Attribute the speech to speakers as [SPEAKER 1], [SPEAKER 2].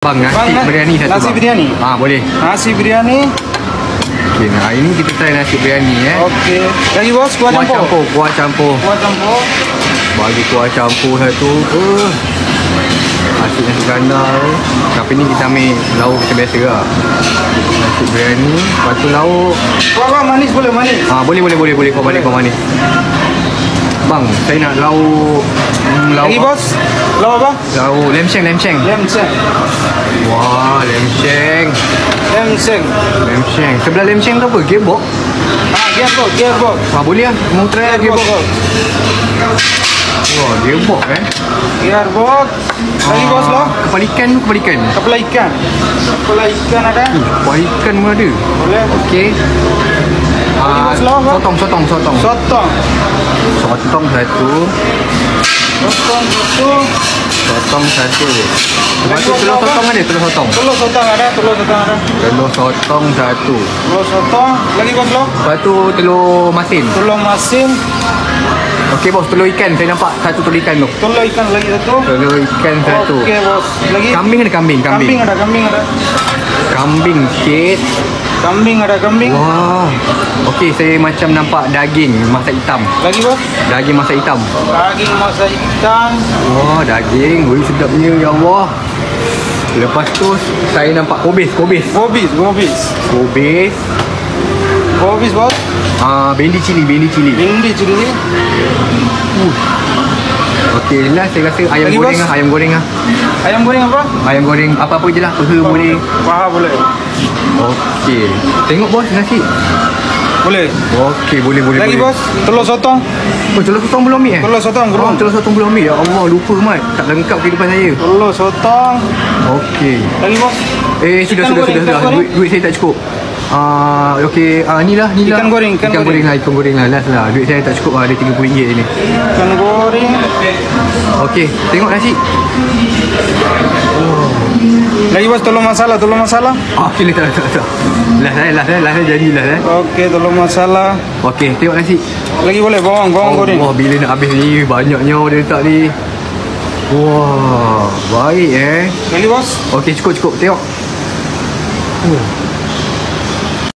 [SPEAKER 1] Bang, nasi biryani satu.
[SPEAKER 2] Nasi
[SPEAKER 1] bang.
[SPEAKER 2] biryani?
[SPEAKER 1] Boleh.
[SPEAKER 2] Nasi biryani.
[SPEAKER 1] Okey, hari ni kita try nasi biryani
[SPEAKER 2] Okey. Lagi bos, kuah campur.
[SPEAKER 1] Kuah campur.
[SPEAKER 2] Kuah campur.
[SPEAKER 1] Bagi kuah campur satu. Asyik nasi kandar. Tapi ni kita ambil lauk macam biasa lah. Nasi biryani, lepas tu lauk.
[SPEAKER 2] Kuah bang, manis boleh manis.
[SPEAKER 1] Boleh. Kau balik kau manis. Bang, saya nak lauk. Lauk
[SPEAKER 2] Lagi bos, lauk apa?
[SPEAKER 1] Lauk lem sheng. Wah, lem sheng. Sebelah lem sheng tu apa? Gearbox?
[SPEAKER 2] Gearbox.
[SPEAKER 1] Boleh lah. Mau try lah gearbox. Wah, gearbox
[SPEAKER 2] Gearbox. Lagi bos lah.
[SPEAKER 1] Kepala ikan tu, kepala ikan.
[SPEAKER 2] Kepala ikan ada?
[SPEAKER 1] Kepala ikan pun ada.
[SPEAKER 2] Boleh.
[SPEAKER 1] Okey.
[SPEAKER 2] Lagi bos lah apa?
[SPEAKER 1] Sotong
[SPEAKER 2] Sotong satu.
[SPEAKER 1] Sotong satu. Lepas tu telur sotong ada? Telur sotong
[SPEAKER 2] ada.
[SPEAKER 1] Telur sotong satu.
[SPEAKER 2] Telur sotong. Lagi bos lah.
[SPEAKER 1] Lepas tu telur masin. Okey bos, telur ikan. Saya nampak satu telur ikan tu.
[SPEAKER 2] Telur ikan lagi satu.
[SPEAKER 1] Telur ikan satu.
[SPEAKER 2] Okey bos. Lagi?
[SPEAKER 1] Kambing ada kambing.
[SPEAKER 2] Kambing ada.
[SPEAKER 1] Kambing sikit.
[SPEAKER 2] Kambing ada.
[SPEAKER 1] Wah. Okey, saya macam nampak daging masak hitam.
[SPEAKER 2] Lagi bos?
[SPEAKER 1] Daging masak hitam.
[SPEAKER 2] Daging masak hitam.
[SPEAKER 1] Wah, daging. Wih, sedapnya ya Allah. Lepas tu saya nampak kobis.
[SPEAKER 2] Gobis bos.
[SPEAKER 1] Bendi cili. Okey, lah saya rasa ayam
[SPEAKER 2] Lagi,
[SPEAKER 1] goreng
[SPEAKER 2] bos?
[SPEAKER 1] lah. Ayam goreng apa? Ayam goreng apa-apa je lah. Peha boleh.
[SPEAKER 2] Paha boleh.
[SPEAKER 1] Okey. Tengok bos nasi.
[SPEAKER 2] Boleh.
[SPEAKER 1] Okey, boleh.
[SPEAKER 2] Lagi bos, telur sotong.
[SPEAKER 1] Oh, telur sotong belum ambil
[SPEAKER 2] Telur sotong belum.
[SPEAKER 1] Telur sotong belum ambil. Ya Allah, lupa Mat. Tak lengkap kehidupan saya.
[SPEAKER 2] Telur sotong.
[SPEAKER 1] Okey.
[SPEAKER 2] Lagi bos.
[SPEAKER 1] Sudah. Duit saya tak cukup. Okey, ni lah.
[SPEAKER 2] Ikan goreng
[SPEAKER 1] lah. Last lah. Duit saya tak cukup lah. Ada RM30 ni.
[SPEAKER 2] Ikan goreng.
[SPEAKER 1] Okey, tengok nasi.
[SPEAKER 2] Lagi bos, telur masala.
[SPEAKER 1] Okey, tak. Last jadi.
[SPEAKER 2] Okey, telur masala.
[SPEAKER 1] Okey, tengok nasi.
[SPEAKER 2] Lagi boleh bawang goreng.
[SPEAKER 1] Wah, bila nak habis ni, banyaknya dia letak ni. Wah, baik
[SPEAKER 2] Lagi bos.
[SPEAKER 1] Okey, cukup. Tengok.